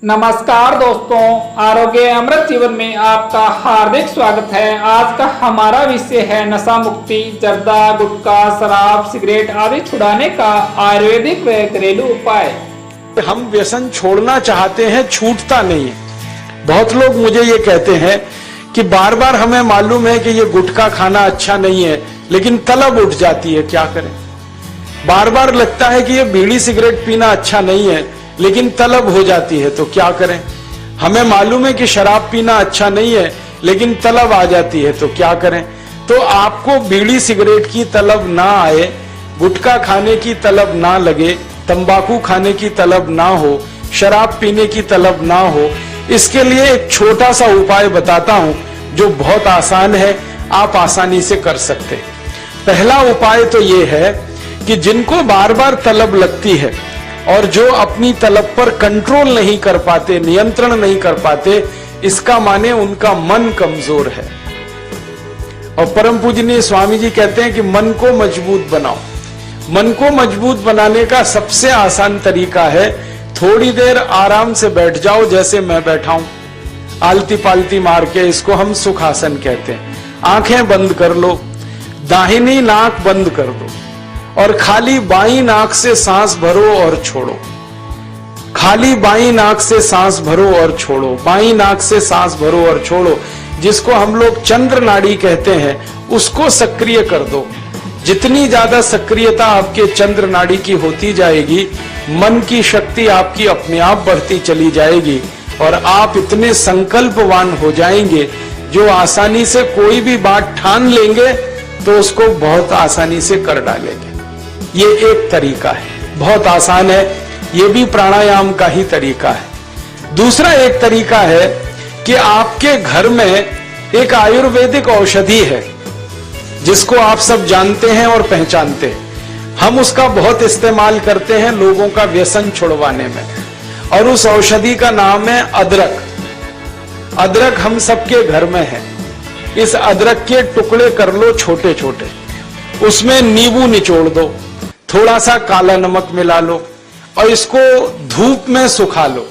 नमस्कार दोस्तों, आरोग्य अमृत जीवन में आपका हार्दिक स्वागत है। आज का हमारा विषय है नशा मुक्ति, जर्दा, गुटखा, शराब, सिगरेट आदि छुड़ाने का आयुर्वेदिक व घरेलू उपाय। हम व्यसन छोड़ना चाहते हैं, छूटता नहीं है। बहुत लोग मुझे ये कहते हैं कि बार बार हमें मालूम है कि ये गुटखा खाना अच्छा नहीं है, लेकिन तलब उठ जाती है, क्या करें। बार बार लगता है कि ये बीड़ी सिगरेट पीना अच्छा नहीं है, लेकिन तलब हो जाती है, तो क्या करें। हमें मालूम है कि शराब पीना अच्छा नहीं है, लेकिन तलब आ जाती है, तो क्या करें। तो आपको बीड़ी सिगरेट की तलब ना आए, गुटखा खाने की तलब ना लगे, तंबाकू खाने की तलब ना हो, शराब पीने की तलब ना हो, इसके लिए एक छोटा सा उपाय बताता हूं जो बहुत आसान है, आप आसानी से कर सकते हैं। पहला उपाय तो ये है कि जिनको बार बार तलब लगती है और जो अपनी तलब पर कंट्रोल नहीं कर पाते, नियंत्रण नहीं कर पाते, इसका माने उनका मन कमजोर है। और परम पूजनीय स्वामी जी कहते हैं कि मन को मजबूत बनाओ। मन को मजबूत बनाने का सबसे आसान तरीका है थोड़ी देर आराम से बैठ जाओ, जैसे मैं बैठा हूं, आलती पालती मार के। इसको हम सुखासन कहते हैं। आंखें बंद कर लो, दाहिनी नाक बंद कर दो और खाली बाईं नाक से सांस भरो और छोड़ो। खाली बाईं नाक से सांस भरो और छोड़ो, बाईं नाक से सांस भरो और छोड़ो। जिसको हम लोग चंद्र नाड़ी कहते हैं, उसको सक्रिय कर दो। जितनी ज्यादा सक्रियता आपके चंद्र नाड़ी की होती जाएगी, मन की शक्ति आपकी अपने आप बढ़ती चली जाएगी और आप इतने संकल्पवान हो जाएंगे जो आसानी से कोई भी बात ठान लेंगे तो उसको बहुत आसानी से कर डालेंगे। ये एक तरीका है, बहुत आसान है, ये भी प्राणायाम का ही तरीका है। दूसरा एक तरीका है कि आपके घर में एक आयुर्वेदिक औषधि है जिसको आप सब जानते हैं और पहचानते हैं। हम उसका बहुत इस्तेमाल करते हैं लोगों का व्यसन छुड़वाने में, और उस औषधि का नाम है अदरक। अदरक हम सबके घर में है। इस अदरक के टुकड़े कर लो छोटे छोटे, उसमें नींबू निचोड़ दो, थोड़ा सा काला नमक मिला लो और इसको धूप में सुखा लो।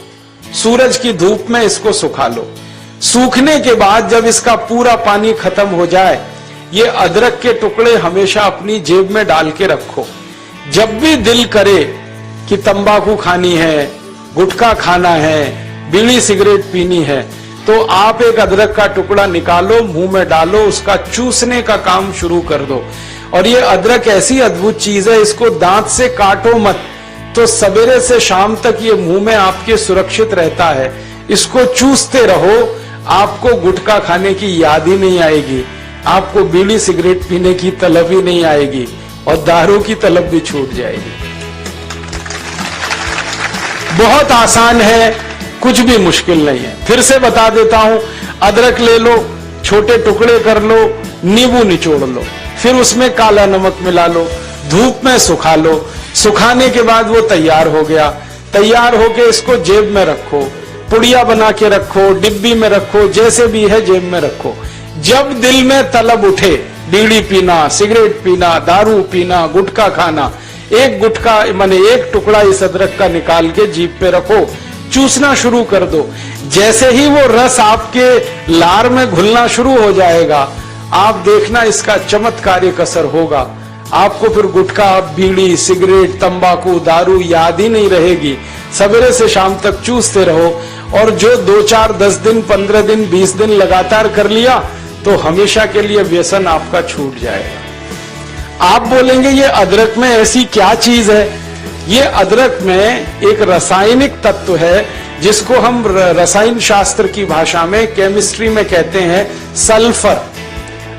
सूरज की धूप में इसको सुखा लो। सूखने के बाद जब इसका पूरा पानी खत्म हो जाए, ये अदरक के टुकड़े हमेशा अपनी जेब में डाल के रखो। जब भी दिल करे कि तंबाकू खानी है, गुटखा खाना है, बीड़ी सिगरेट पीनी है, तो आप एक अदरक का टुकड़ा निकालो, मुंह में डालो, उसका चूसने का काम शुरू कर दो। और ये अदरक ऐसी अद्भुत चीज है, इसको दांत से काटो मत, तो सवेरे से शाम तक ये मुंह में आपके सुरक्षित रहता है। इसको चूसते रहो, आपको गुटखा खाने की याद ही नहीं आएगी, आपको बीड़ी सिगरेट पीने की तलब ही नहीं आएगी और दारू की तलब भी छूट जाएगी। बहुत आसान है, कुछ भी मुश्किल नहीं है। फिर से बता देता हूं, अदरक ले लो, छोटे टुकड़े कर लो, नींबू निचोड़ लो, फिर उसमें काला नमक मिला लो, धूप में सुखा लो। सुखाने के बाद वो तैयार हो गया। तैयार होके इसको जेब में रखो, पुड़िया बना के रखो, डिब्बी में रखो, जैसे भी है जेब में रखो। जब दिल में तलब उठे, बीड़ी पीना, सिगरेट पीना, दारू पीना, गुटखा खाना, एक गुटखा माने एक टुकड़ा इस अदरक का निकाल के जीभ पे रखो, चूसना शुरू कर दो। जैसे ही वो रस आपके लार में घुलना शुरू हो जाएगा, आप देखना इसका चमत्कारिक असर होगा। आपको फिर गुटखा, बीड़ी, सिगरेट, तंबाकू, दारू याद ही नहीं रहेगी। सवेरे से शाम तक चूसते रहो, और जो 2, 4, 10 दिन, 15 दिन, 20 दिन लगातार कर लिया तो हमेशा के लिए व्यसन आपका छूट जाएगा। आप बोलेंगे ये अदरक में ऐसी क्या चीज है? ये अदरक में एक रासायनिक तत्व है जिसको हम रसायन शास्त्र की भाषा में, केमिस्ट्री में कहते हैं सल्फर।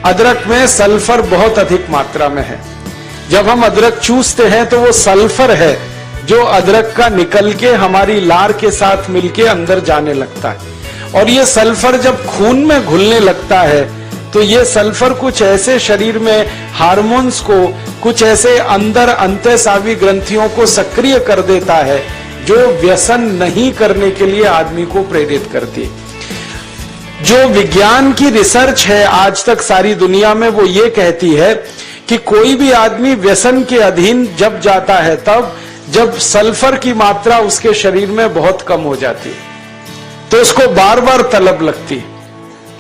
अदरक में सल्फर बहुत अधिक मात्रा में है। जब हम अदरक चूसते हैं तो वो सल्फर है जो अदरक का निकल के हमारी लार के साथ मिलके अंदर जाने लगता है। और ये सल्फर जब खून में घुलने लगता है तो ये सल्फर कुछ ऐसे शरीर में हार्मोन्स को, कुछ ऐसे अंदर अंतःस्रावी ग्रंथियों को सक्रिय कर देता है जो व्यसन नहीं करने के लिए आदमी को प्रेरित करती है। जो विज्ञान की रिसर्च है आज तक सारी दुनिया में, वो ये कहती है कि कोई भी आदमी व्यसन के अधीन जब जाता है तब जब सल्फर की मात्रा उसके शरीर में बहुत कम हो जाती है। तो उसको बार बार तलब लगती है,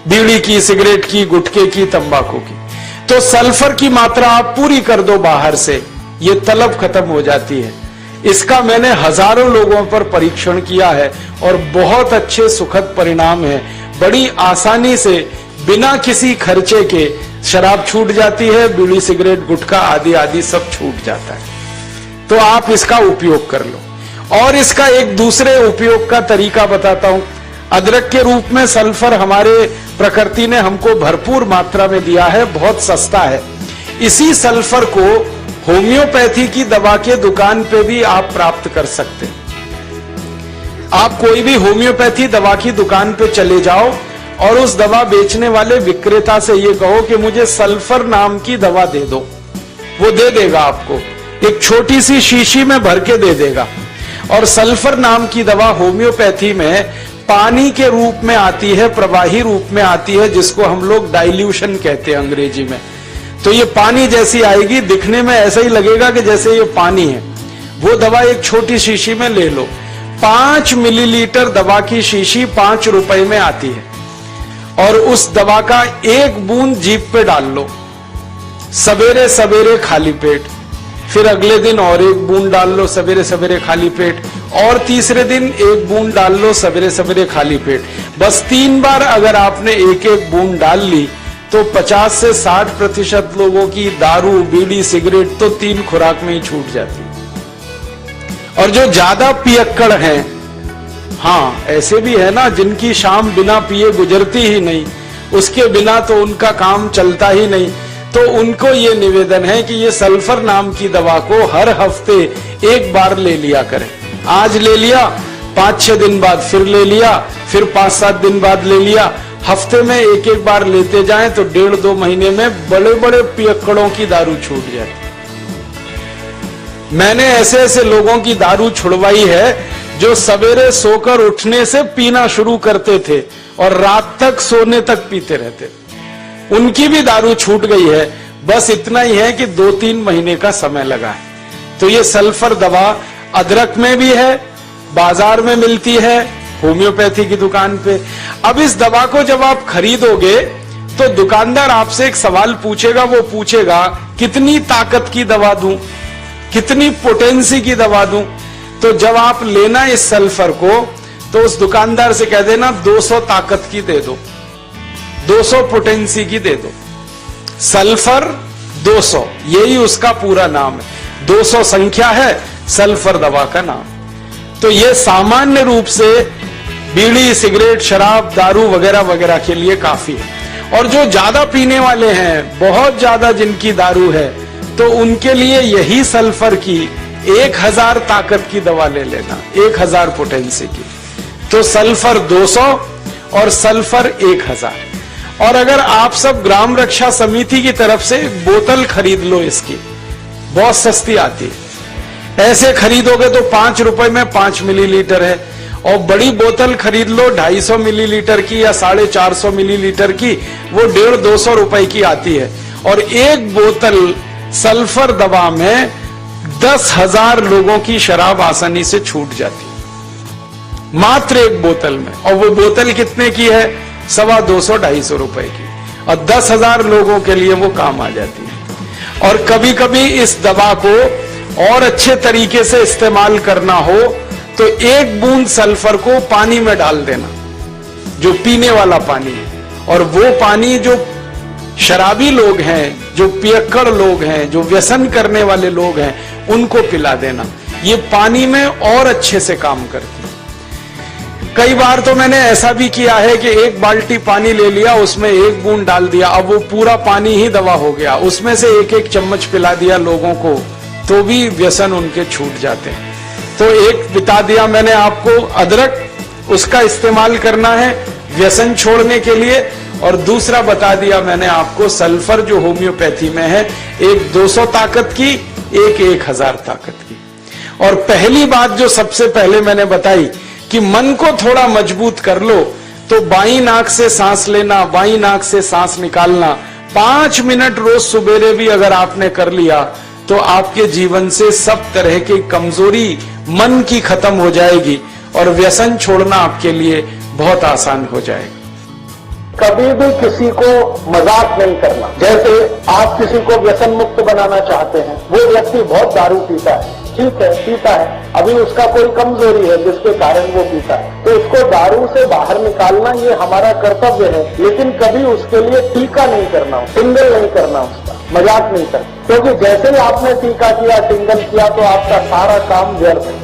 बीड़ी की, सिगरेट की, गुटखे की, तंबाकू की। तो सल्फर की मात्रा आप पूरी कर दो बाहर से, ये तलब खत्म हो जाती है। इसका मैंने हजारों लोगों पर परीक्षण किया है और बहुत अच्छे सुखद परिणाम है। बड़ी आसानी से बिना किसी खर्चे के शराब छूट जाती है, बीड़ी, सिगरेट, गुटखा आदि आदि सब छूट जाता है। तो आप इसका उपयोग कर लो। और इसका एक दूसरे उपयोग का तरीका बताता हूं। अदरक के रूप में सल्फर हमारे प्रकृति ने हमको भरपूर मात्रा में दिया है, बहुत सस्ता है। इसी सल्फर को होम्योपैथी की दवा के दुकान पे भी आप प्राप्त कर सकते हैं। आप कोई भी होम्योपैथी दवा की दुकान पे चले जाओ और उस दवा बेचने वाले विक्रेता से ये कहो कि मुझे सल्फर नाम की दवा दे दो, वो दे देगा आपको, एक छोटी सी शीशी में भर के दे देगा। और सल्फर नाम की दवा होम्योपैथी में पानी के रूप में आती है, प्रवाही रूप में आती है, जिसको हम लोग डाइल्यूशन कहते हैं अंग्रेजी में। तो ये पानी जैसी आएगी, दिखने में ऐसा ही लगेगा कि जैसे ये पानी है। वो दवा एक छोटी शीशी में ले लो। 5 मिलीलीटर दवा की शीशी 5 रुपए में आती है और उस दवा का 1 बूंद जीभ पे डाल लो, सवेरे सवेरे खाली पेट, फिर अगले दिन और 1 बूंद डाल लो सवेरे सवेरे खाली पेट, और तीसरे दिन 1 बूंद डाल लो सवेरे सवेरे खाली पेट। बस 3 बार अगर आपने 1-1 बूंद डाल ली तो 50 से 60% लोगों की दारू, बीड़ी, सिगरेट तो 3 खुराक में ही छूट जाती है। और जो ज्यादा पियक्कड़ हैं, हाँ ऐसे भी है ना जिनकी शाम बिना पिए गुजरती ही नहीं, उसके बिना तो उनका काम चलता ही नहीं, तो उनको ये निवेदन है कि ये सल्फर नाम की दवा को हर हफ्ते 1 बार ले लिया करें। आज ले लिया, 5-6 दिन बाद फिर ले लिया, फिर 5-7 दिन बाद ले लिया। हफ्ते में 1-1 बार लेते जाएं तो 1.5-2 महीने में बड़े बड़े पियक्कड़ों की दारू छूट जाती। मैंने ऐसे ऐसे लोगों की दारू छुड़वाई है जो सवेरे सोकर उठने से पीना शुरू करते थे और रात तक सोने तक पीते रहते, उनकी भी दारू छूट गई है। बस इतना ही है कि 2-3 महीने का समय लगा है। तो ये सल्फर दवा अदरक में भी है, बाजार में मिलती है, होम्योपैथी की दुकान पे। अब इस दवा को जब आप खरीदोगे तो दुकानदार आपसे एक सवाल पूछेगा, वो पूछेगा कितनी ताकत की दवा दूं, कितनी पोटेंसी की दवा दूं। तो जब आप लेना इस सल्फर को तो उस दुकानदार से कह देना 200 ताकत की दे दो, 200 पोटेंसी की दे दो। सल्फर 200, यही उसका पूरा नाम है। 200 संख्या है सल्फर दवा का नाम। तो यह सामान्य रूप से बीड़ी, सिगरेट, शराब, दारू वगैरह वगैरह के लिए काफी है। और जो ज्यादा पीने वाले हैं, बहुत ज्यादा जिनकी दारू है, तो उनके लिए यही सल्फर की 1000 ताकत की दवा ले लेना, 1000 पोटेंसी की। तो सल्फर 200 और सल्फर 1000। और अगर आप सब ग्राम रक्षा समिति की तरफ से एक बोतल खरीद लो, इसकी बहुत सस्ती आती है। ऐसे खरीदोगे तो 5 रुपए में 5 मिलीलीटर है, और बड़ी बोतल खरीद लो 250 मिलीलीटर की या 450 मिलीलीटर की, वो 150-200 रुपए की आती है। और एक बोतल सल्फर दवा में 10,000 लोगों की शराब आसानी से छूट जाती है, मात्र एक बोतल में। और वो बोतल कितने की है? 250-250 रुपए की, और 10,000 लोगों के लिए वो काम आ जाती है। और कभी कभी इस दवा को और अच्छे तरीके से इस्तेमाल करना हो तो 1 बूंद सल्फर को पानी में डाल देना, जो पीने वाला पानी है, और वो पानी जो शराबी लोग हैं, जो पियक्कड़ लोग हैं, जो व्यसन करने वाले लोग हैं, उनको पिला देना। ये पानी में और अच्छे से काम करती है। कई बार तो मैंने ऐसा भी किया है कि 1 बाल्टी पानी ले लिया, उसमें 1 बूंद डाल दिया, अब वो पूरा पानी ही दवा हो गया, उसमें से 1-1 चम्मच पिला दिया लोगों को, तो भी व्यसन उनके छूट जाते हैं। तो एक बता दिया मैंने आपको अदरक, उसका इस्तेमाल करना है व्यसन छोड़ने के लिए, और दूसरा बता दिया मैंने आपको सल्फर जो होम्योपैथी में है, एक 200 ताकत की, एक 1000 ताकत की। और पहली बात जो सबसे पहले मैंने बताई कि मन को थोड़ा मजबूत कर लो, तो बाईं नाक से सांस लेना, बाईं नाक से सांस निकालना 5 मिनट रोज सुबेरे भी अगर आपने कर लिया तो आपके जीवन से सब तरह की कमजोरी मन की खत्म हो जाएगी और व्यसन छोड़ना आपके लिए बहुत आसान हो जाएगा। कभी भी किसी को मजाक नहीं करना। जैसे आप किसी को व्यसन मुक्त बनाना चाहते हैं, वो व्यक्ति बहुत दारू पीता है, ठीक है पीता है, अभी उसका कोई कमजोरी है जिसके कारण वो पीता है, तो उसको दारू से बाहर निकालना ये हमारा कर्तव्य है, लेकिन कभी उसके लिए टीका नहीं करना, टिंगल नहीं करना, उसका मजाक नहीं करना, क्योंकि जैसे ही आपने टीका किया, टिंगल किया, तो आपका सारा काम व्यर्थ है।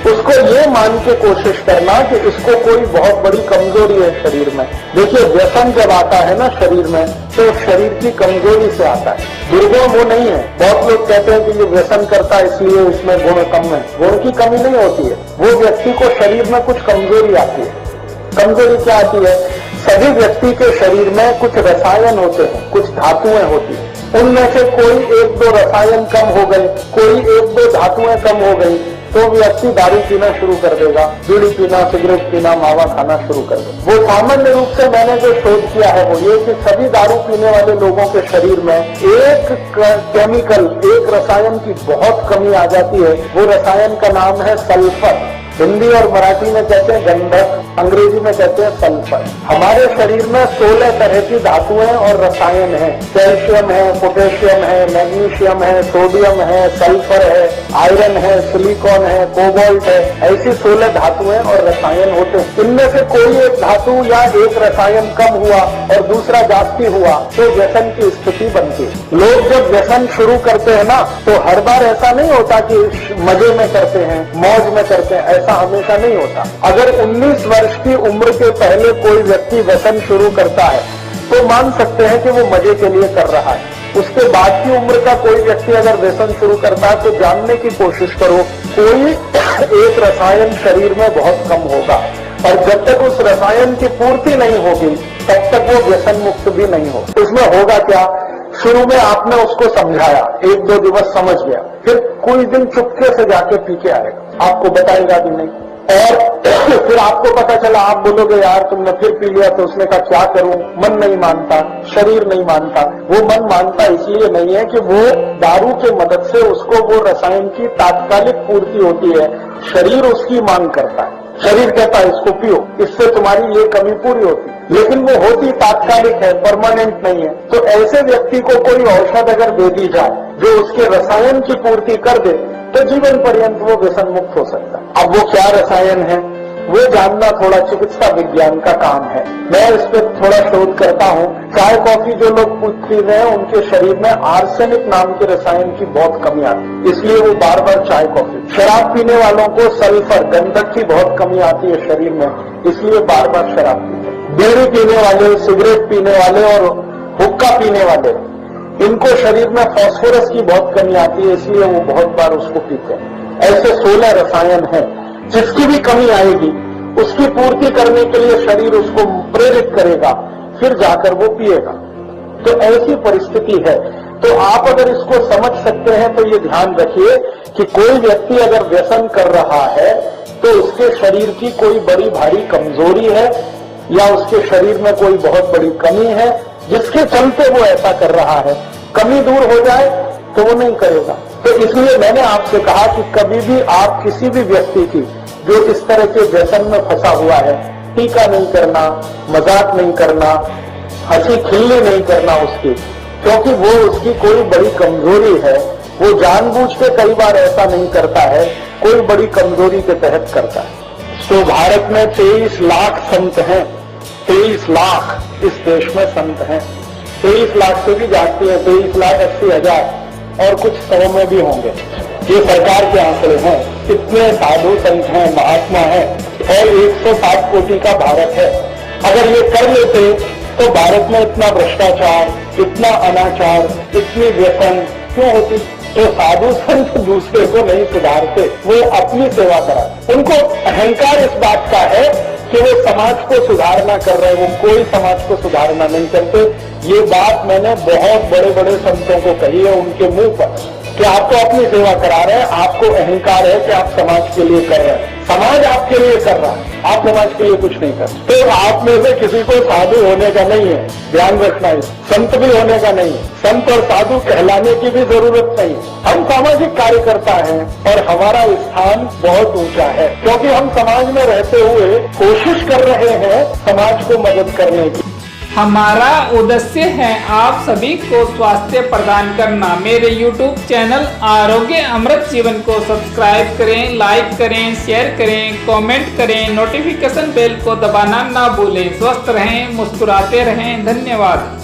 उसको ये मान के कोशिश करना कि इसको कोई बहुत बड़ी कमजोरी है शरीर में। देखिए, व्यसन जब आता है ना शरीर में, तो शरीर की कमजोरी से आता है, दुर्गुण वो नहीं है। बहुत लोग कहते हैं कि ये व्यसन करता है इसलिए इसमें गुण कम है। गुण की कमी नहीं होती है, वो व्यक्ति को शरीर में कुछ कमजोरी आती है। कमजोरी क्या आती है? सभी व्यक्ति के शरीर में कुछ रसायन होते हैं, कुछ धातुएं होती हैं, उनमें से कोई एक दो रसायन कम हो गए, कोई एक दो धातुएं कम हो गई, तो व्यक्ति दारू पीना शुरू कर देगा, बीड़ी पीना, सिगरेट पीना, मावा खाना शुरू कर देगा। वो सामान्य रूप से मैंने जो शोध किया है वो ये कि सभी दारू पीने वाले लोगों के शरीर में एक केमिकल, एक रसायन की बहुत कमी आ जाती है। वो रसायन का नाम है सल्फर। हिंदी और मराठी में कहते हैं गंधक, अंग्रेजी में कहते हैं सल्फर। हमारे शरीर में 16 तरह की धातुएं और रसायन हैं। कैल्शियम है, पोटेशियम है, मैग्नीशियम है, सोडियम है, सल्फर है, आयरन है, सिलिकॉन है, कोबाल्ट है, ऐसी 16 धातुएं और रसायन होते हैं। इनमें से कोई एक धातु या एक रसायन कम हुआ और दूसरा जास्ती हुआ तो व्यसन की स्थिति बनती है। लोग जब व्यसन शुरू करते हैं ना, तो हर बार ऐसा नहीं होता कि मजे में करते हैं, मौज में करते हैं, ऐसा हमेशा नहीं होता। अगर 19 वर्ष की उम्र के पहले कोई व्यक्ति व्यसन शुरू करता है तो मान सकते हैं कि वो मजे के लिए कर रहा है। उसके बाद की उम्र का कोई व्यक्ति अगर व्यसन शुरू करता है तो जानने की कोशिश करो, कोई एक रसायन शरीर में बहुत कम होगा, और जब तक उस रसायन की पूर्ति नहीं होगी तब तक वो व्यसन मुक्त भी नहीं हो। उसमें होगा क्या? शुरू में आपने उसको समझाया, 1-2 दिवस समझ गया, फिर कोई दिन चुपके से जाके पी के आएगा, आपको बताएगा भी नहीं, और फिर आपको पता चला, आप बोलोगे यार तुमने फिर पी लिया, तो उसने कहा क्या करूं, मन नहीं मानता, शरीर नहीं मानता। वो मन मानता इसलिए नहीं है कि वो दारू के मदद से उसको वो रसायन की तात्कालिक पूर्ति होती है, शरीर उसकी मांग करता है। शरीर कहता है इसको पियो, इससे तुम्हारी ये कमी पूरी होती, लेकिन वो होती तात्कालिक है, परमानेंट नहीं है। तो ऐसे व्यक्ति को कोई औषध अगर दे दी जाए जो उसके रसायन की पूर्ति कर दे, तो जीवन पर्यंत वो व्यसन मुक्त हो सकता है। अब वो क्या रसायन है वो जानना थोड़ा चिकित्सा विज्ञान का काम है। मैं इस पर थोड़ा शोध करता हूँ। चाय कॉफी जो लोग पी रहे हैं उनके शरीर में आर्सेनिक नाम के रसायन की बहुत कमी आती है, इसलिए वो बार बार चाय कॉफी। शराब पीने वालों को सल्फर, गंधक की बहुत कमी आती है शरीर में, इसलिए बार बार शराब पीते हैं। बीड़ी पीने वाले, सिगरेट पीने वाले और हुक्का पीने वाले, इनको शरीर में फास्फोरस की बहुत कमी आती है, इसलिए वो बहुत बार उसको पीते हैं। ऐसे 16 रसायन हैं, जिसकी भी कमी आएगी उसकी पूर्ति करने के लिए शरीर उसको प्रेरित करेगा, फिर जाकर वो पिएगा। तो ऐसी परिस्थिति है। तो आप अगर इसको समझ सकते हैं तो ये ध्यान रखिए कि कोई व्यक्ति अगर व्यसन कर रहा है तो उसके शरीर की कोई बड़ी भारी कमजोरी है या उसके शरीर में कोई बहुत बड़ी कमी है जिसके चलते वो ऐसा कर रहा है। कमी दूर हो जाए तो वो नहीं करेगा। तो इसलिए मैंने आपसे कहा कि कभी भी आप किसी भी व्यक्ति की जो इस तरह के व्यसन में फंसा हुआ है, टीका नहीं करना, मजाक नहीं करना, हंसी खिल्ली नहीं करना उसकी, क्योंकि वो उसकी कोई बड़ी कमजोरी है। वो जानबूझ के कई बार ऐसा नहीं करता है, कोई बड़ी कमजोरी के तहत करता है। तो भारत में 23 लाख संत हैं, 23 लाख इस देश में संत हैं। 23 लाख से भी जाती है, 23,80,000 और कुछ 100 में भी होंगे। ये सरकार के आंकड़े हैं। इतने साधु संत हैं, महात्मा हैं, और 160 कोटि का भारत है। अगर ये कर लेते तो भारत में इतना भ्रष्टाचार, इतना अनाचार, इतनी व्यसन क्यों होती? तो साधु संत दूसरे को नहीं सुधारते, वो अपनी सेवा कराते। उनको अहंकार इस बात का है कि वो समाज को सुधारना कर रहे हैं, वो कोई समाज को सुधारना नहीं करते। ये बात मैंने बहुत बड़े बड़े संतों को कही है उनके मुंह पर कि आप तो अपनी सेवा करा रहे हैं, आपको अहंकार है कि आप समाज के लिए कर रहे हैं। समाज आपके लिए कर रहा है, आप समाज के लिए कुछ नहीं कर रहे। तो आप में से किसी को साधु होने का नहीं है, ध्यान रखना है। संत भी होने का नहीं है, संत और साधु कहलाने की भी जरूरत नहीं है। हम सामाजिक कार्यकर्ता हैं और हमारा स्थान बहुत ऊंचा है, क्योंकि हम समाज में रहते हुए कोशिश कर रहे हैं समाज को मदद करने की। हमारा उद्देश्य है आप सभी को स्वास्थ्य प्रदान करना। मेरे YouTube चैनल आरोग्य अमृत जीवन को सब्सक्राइब करें, लाइक करें, शेयर करें, कमेंट करें, नोटिफिकेशन बेल को दबाना ना भूलें। स्वस्थ रहें, मुस्कुराते रहें। धन्यवाद।